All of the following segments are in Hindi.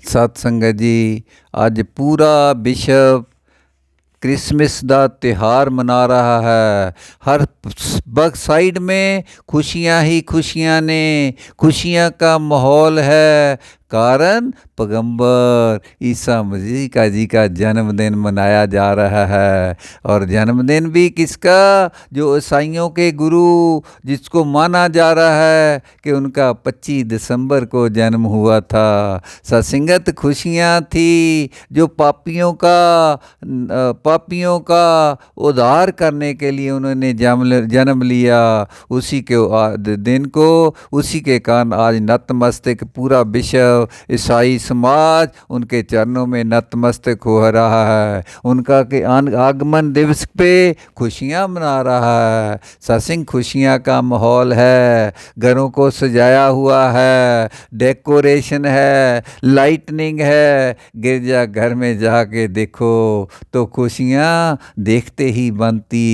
ਸਤ ਸੰਗਤ ਜੀ, ਅੱਜ ਪੂਰਾ ਵਿਸ਼ਵ क्रिसमस का त्यौहार मना रहा है। हर साइड में खुशियाँ ही खुशियाँ ने, खुशियाँ का माहौल है। कारण पैगंबर ईसा मसीह का जी का जन्मदिन मनाया जा रहा है। और जन्मदिन भी किसका? जो ईसाइयों के गुरु, जिसको माना जा रहा है कि उनका 25 दिसंबर को जन्म हुआ था। सत्संगत खुशियाँ थी जो पापियों का उद्धार करने के लिए उन्होंने जन्म लिया। उसी के दिन को, उसी के कारण आज नतमस्तक पूरा विश्व, ईसाई समाज उनके चरणों में नतमस्तक हो रहा है। उनका के आगमन दिवस पे खुशियाँ मना रहा है। सत्संग खुशियाँ का माहौल है। घरों को सजाया हुआ है, डेकोरेशन है, लाइटनिंग है। गिरजा घर में जाके देखो तो खुशियाँ देखते ही बनती।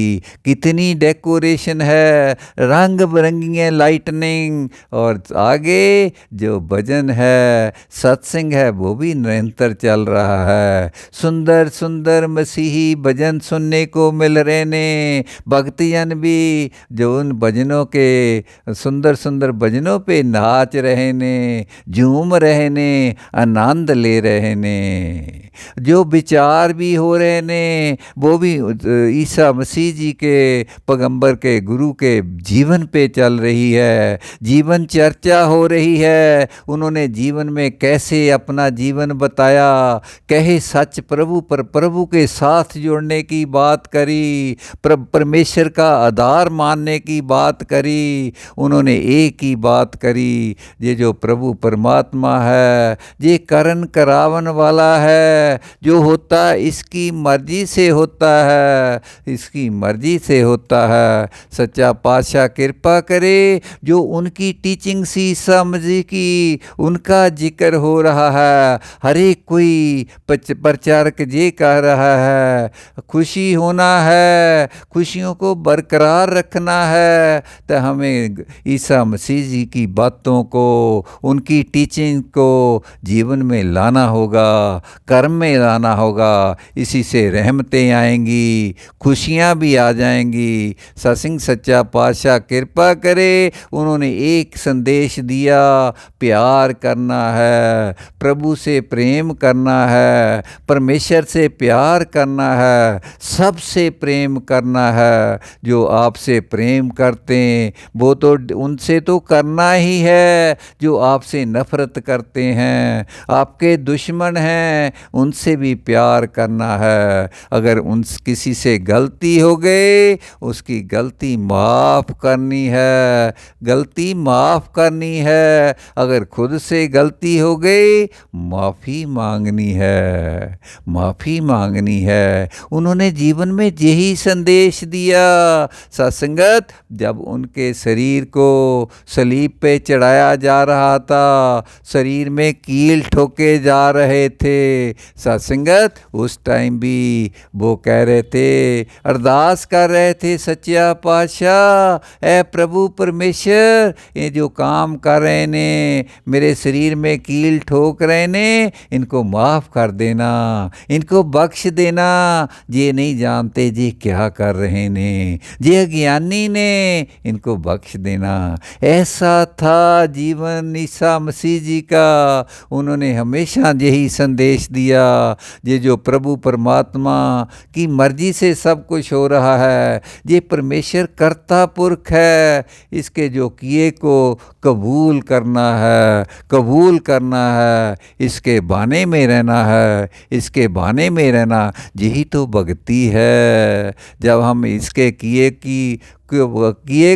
कितनी डेकोरेशन है, रंग बिरंगी लाइटनिंग। और आगे जो भजन है, सत्संग है, वो भी निरंतर चल रहा है। सुंदर सुंदर मसीही भजन सुनने को मिल रहे ने। भक्तजन भी जो उन भजनों के, सुंदर सुंदर भजनों पे नाच रहे ने, झूम रहे ने, आनंद ले रहे ने। जो विचार भी हो रहे ने वो भी ईसा मसीह जी के, पैगंबर के, गुरु के जीवन पे चल रही है। जीवन चर्चा हो रही है। उन्होंने जीवन में कैसे अपना जीवन बताया, कहे सच प्रभु पर प्रभु के साथ जुड़ने की बात करी, परमेश्वर का आधार मानने की बात करी। उन्होंने एक ही बात करी, ये जो प्रभु परमात्मा है, ये करण करावन वाला है। जो होता है इसकी मर्जी से होता है, इसकी मर्जी से होता है। सच्चा पातशाह कृपा करे। जो उनकी टीचिंग सी ईसा मसीह की, उनका जिक्र हो रहा है। हर एक कोई प्रचारक ये कह रहा है, खुशी होना है, खुशियों को बरकरार रखना है। तो हमें ईसा मसीह जी की बातों को, उनकी टीचिंग को जीवन में लाना होगा, कर्म में लाना होगा। इसी से रहमतें आएंगी, खुशियाँ भी आ जाएंगी। सत्संग सच्चा पातशाह कृपा करे। उन्होंने एक संदेश दिया, प्यार करना है, प्रभु से प्रेम करना है, परमेश्वर से प्यार करना है, सबसे प्रेम करना है। जो आपसे प्रेम करते हैं वो तो उनसे तो करना ही है। जो आपसे नफरत करते हैं, आपके दुश्मन हैं, उनसे भी प्यार करना है। अगर किसी से गलती हो गई, उसकी गलती माफ़ करनी है, गलती माफ़ करनी है। अगर खुद से गलती हो गई, माफ़ी मांगनी है, माफ़ी मांगनी है। उन्होंने जीवन में यही संदेश दिया। सत्संगत, जब उनके शरीर को सलीब पे चढ़ाया जा रहा था, शरीर में कील ठोके जा रहे थे, सत्संगत उस टाइम भी वो कह रहे थे, अरदास कर रहे थे, सच्चा पातशाह ऐ प्रभु परमेश्वर, ये जो काम कर रहे ने, मेरे शरीर में कील ठोक रहे ने, इनको माफ़ कर देना, इनको बख्श देना। ये नहीं जानते जी क्या कर रहे ने, ये अज्ञानी ने, इनको बख्श देना। ऐसा था जीवन ईसा मसीह जी का। उन्होंने हमेशा यही संदेश दिया, ये जो प्रभु परमात्मा की मर्जी से सब कुछ हो रहा है, ये परमेश्वर कर्ता पुरख है। इसके जो किए को कबूल करना है, कबूल करना है, इसके बाने में रहना है, इसके बाने में रहना, यही तो भक्ति है। जब हम इसके किए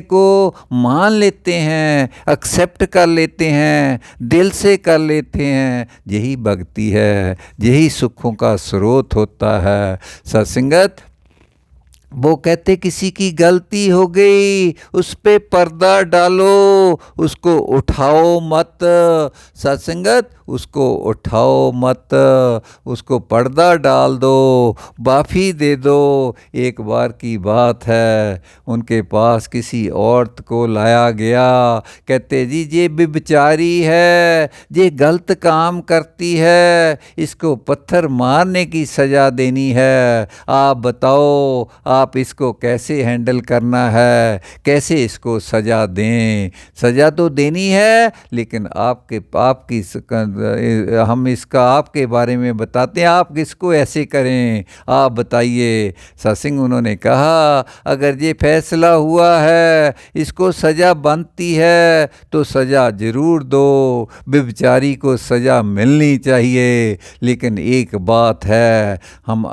को मान लेते हैं, एक्सेप्ट कर लेते हैं, दिल से कर लेते हैं, यही भक्ति है, यही सुखों का स्रोत होता है। सत्संगत, वो कहते किसी की गलती हो गई, उस पे पर्दा डालो, उसको उठाओ मत। सत्संगत, उसको उठाओ मत, उसको पर्दा डाल दो, माफ़ी दे दो। एक बार की बात है, उनके पास किसी औरत को लाया गया। कहते जी ये बेचारी है, ये गलत काम करती है, इसको पत्थर मारने की सज़ा देनी है। आप बताओ आप इसको कैसे हैंडल करना है, कैसे इसको सज़ा दें। सज़ा तो देनी है, लेकिन हम इसका आपके बारे में बताते हैं, आप किसको ऐसे करें, आप बताइए। सत्संग उन्होंने कहा अगर ये फैसला हुआ है, इसको सज़ा बनती है तो सज़ा ज़रूर दो, बेचारी को सज़ा मिलनी चाहिए। लेकिन एक बात है, हम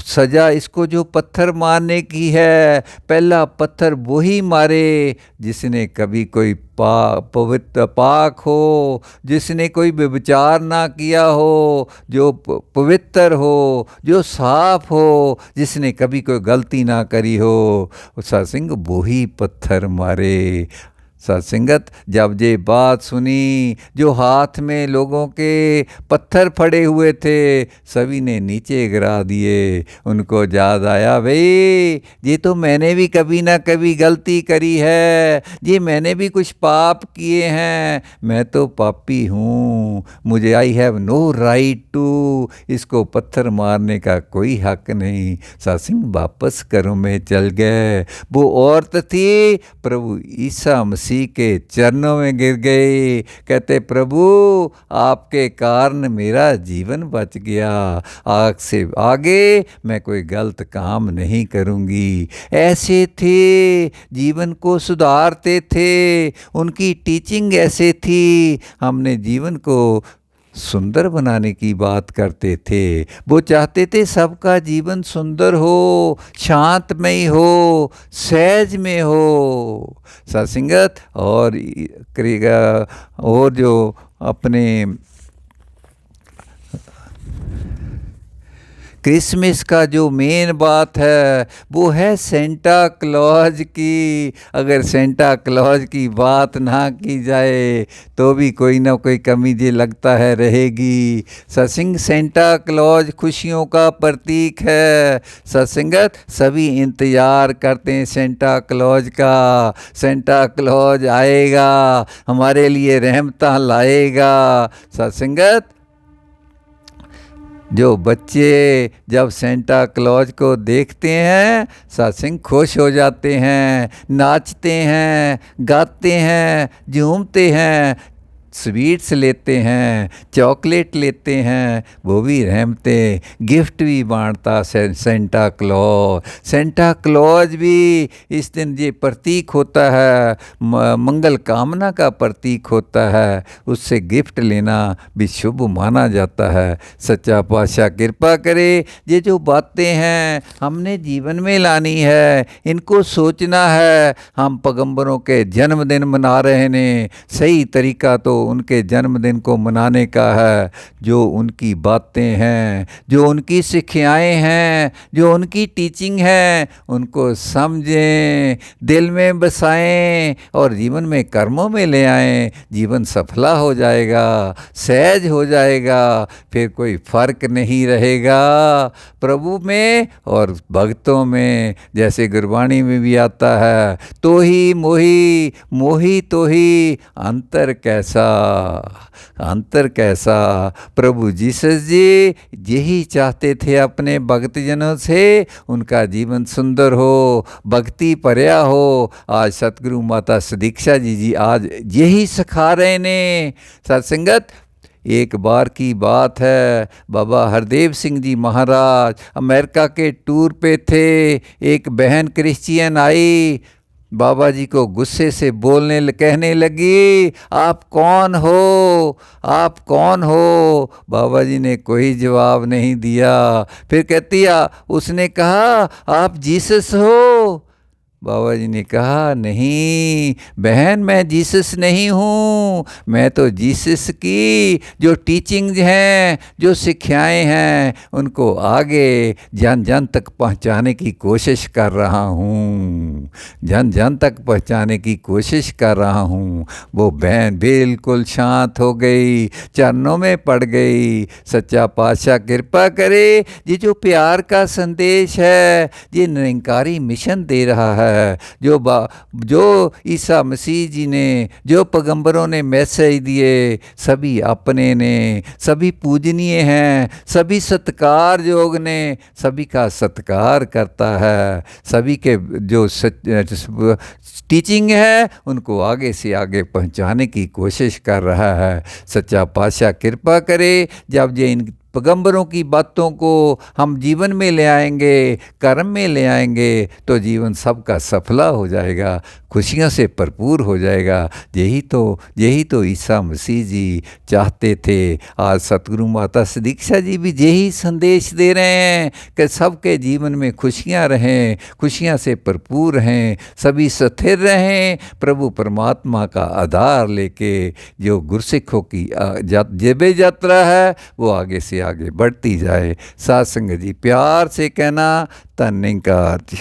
सज़ा इसको जो पत्थर मारने की है, पहला पत्थर वही मारे जिसने कभी कोई पवित्र पाक हो, जिसने कोई व्यभिचार ना किया हो, जो पवित्र हो, जो साफ हो, जिसने कभी कोई गलती ना करी हो, सत्संग वही पत्थर मारे। सत्संगत, जब ये बात सुनी, जो हाथ में लोगों के पत्थर पड़े हुए थे, सभी ने नीचे गिरा दिए। उनको याद आया, भाई ये तो मैंने भी कभी ना कभी गलती करी है, ये मैंने भी कुछ पाप किए हैं, मैं तो पापी हूँ, मुझे I have no right to, इसको पत्थर मारने का कोई हक नहीं। सत्संग वापस घरों में चल गए। वो औरत थी, प्रभु ईसा मसीह के चरणों में गिर गए। कहते प्रभु आपके कारण मेरा जीवन बच गया, आज से आगे मैं कोई गलत काम नहीं करूँगी। ऐसे थे, जीवन को सुधारते थे, उनकी टीचिंग ऐसे थी। हमने जीवन को सुंदर बनाने की बात करते थे। वो चाहते थे सबका जीवन सुंदर हो, शांतमय हो, सहज में हो। सत्संगत, और जो अपने क्रिसमस का जो मेन बात है वो है सेंटा क्लॉज की। अगर सेंटा क्लॉज की बात ना की जाए तो भी कोई ना कोई कमी जे लगता है रहेगी। सत्संग, सेंटा क्लॉज खुशियों का प्रतीक है। सत्संगत, सभी इंतज़ार करते हैं सेंटा क्लॉज का। सेंटा क्लॉज आएगा, हमारे लिए रहमतां लाएगा। सत्संगत, जो बच्चे जब सेंटा क्लॉज को देखते हैं, सत्संग खुश हो जाते हैं, नाचते हैं, गाते हैं, झूमते हैं, स्वीट्स लेते हैं, चॉकलेट लेते हैं, वो भी रहमते, गिफ्ट भी बांटता सेंटा क्लॉज। सेंटा क्लॉज भी इस दिन ये प्रतीक होता है, मंगल कामना का प्रतीक होता है, उससे गिफ्ट लेना भी शुभ माना जाता है। सच्चा पातशाह कृपा करे, ये जो बातें हैं हमने जीवन में लानी है, इनको सोचना है। हम पैगंबरों के जन्मदिन मना रहे हैं, सही तरीका तो उनके जन्मदिन को मनाने का है। जो उनकी बातें हैं, जो उनकी शिक्षाएं हैं, जो उनकी टीचिंग है, उनको समझें, दिल में बसाएं और जीवन में कर्मों में ले आएं। जीवन सफला हो जाएगा, सहज हो जाएगा, फिर कोई फर्क नहीं रहेगा प्रभु में और भक्तों में। जैसे गुरबाणी में भी आता है, तो ही मोही, मोही तो ही, अंतर कैसा, अंतर कैसा। प्रभु जीसस जी यही चाहते थे अपने भक्तजनों से, उनका जीवन सुंदर हो, भक्ति पर्या हो। आज सतगुरु माता सदीक्षा जी आज यही सिखा रहे ने। सत्संगत, एक बार की बात है, बाबा हरदेव सिंह जी महाराज अमेरिका के टूर पे थे। एक बहन क्रिश्चियन आई, बाबा जी को गुस्से से कहने लगी, आप कौन हो, आप कौन हो। बाबा जी ने कोई जवाब नहीं दिया। फिर कहती, उसने कहा आप जीसस हो। बाबा जी ने कहा, नहीं बहन, मैं जीसस नहीं हूँ, मैं तो जीसस की जो टीचिंग्स हैं, जो शिक्षाएं हैं, उनको आगे जन जन तक पहुँचाने की कोशिश कर रहा हूँ, जन जन तक पहुँचाने की कोशिश कर रहा हूँ। वो बहन बिल्कुल शांत हो गई, चरणों में पड़ गई। सच्चा पातशाह कृपा करे, ये जो प्यार का संदेश है, ये निरंकारी मिशन दे रहा है, जो ईसा मसीह जी ने, जो पैगंबरों ने मैसेज दिए, सभी अपने ने, सभी पूजनीय हैं, सभी सत्कार योग ने, सभी का सत्कार करता है, सभी के जो टीचिंग है उनको आगे से आगे पहुंचाने की कोशिश कर रहा है। सच्चा पातशाह कृपा करे, जब ये इन पैगंबरों की बातों को हम जीवन में ले आएंगे, कर्म में ले आएंगे, तो जीवन सबका सफला हो जाएगा, खुशियों से भरपूर हो जाएगा। यही तो ईसा मसीह जी चाहते थे। आज सतगुरु माता दीक्षा जी भी यही संदेश दे रहे हैं कि सबके जीवन में खुशियां रहें, खुशियां से भरपूर रहें, सभी स्थिर रहें, प्रभु परमात्मा का आधार लेके जो गुरसिखों की जबे यात्रा है वो आगे से आगे बढ़ती जाए। साथ संगत जी प्यार से कहना, धन्यवाद जी।